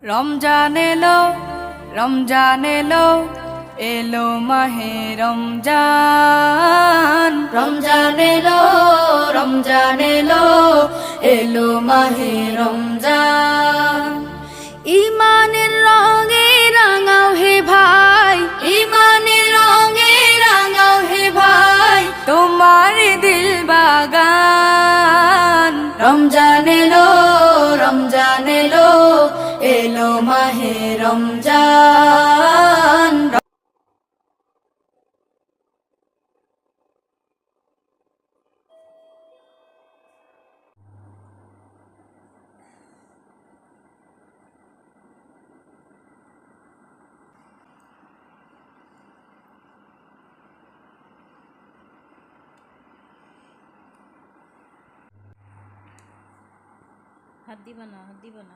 রমজান এলো, রমজান এলো, এলো মাহে রমজান। রমজান এলো, রমজান এলো, এলো মাহে রমজান। ইমানের রঙে রাঙাও হে ভাই, ইমানের রঙে রাঙাও হে ভাই, তোমার দিল বাগান। রমজান এলো, রমজান এলো, এলো মাহে রমজান। হাত দিবা না, হাত দিবা না।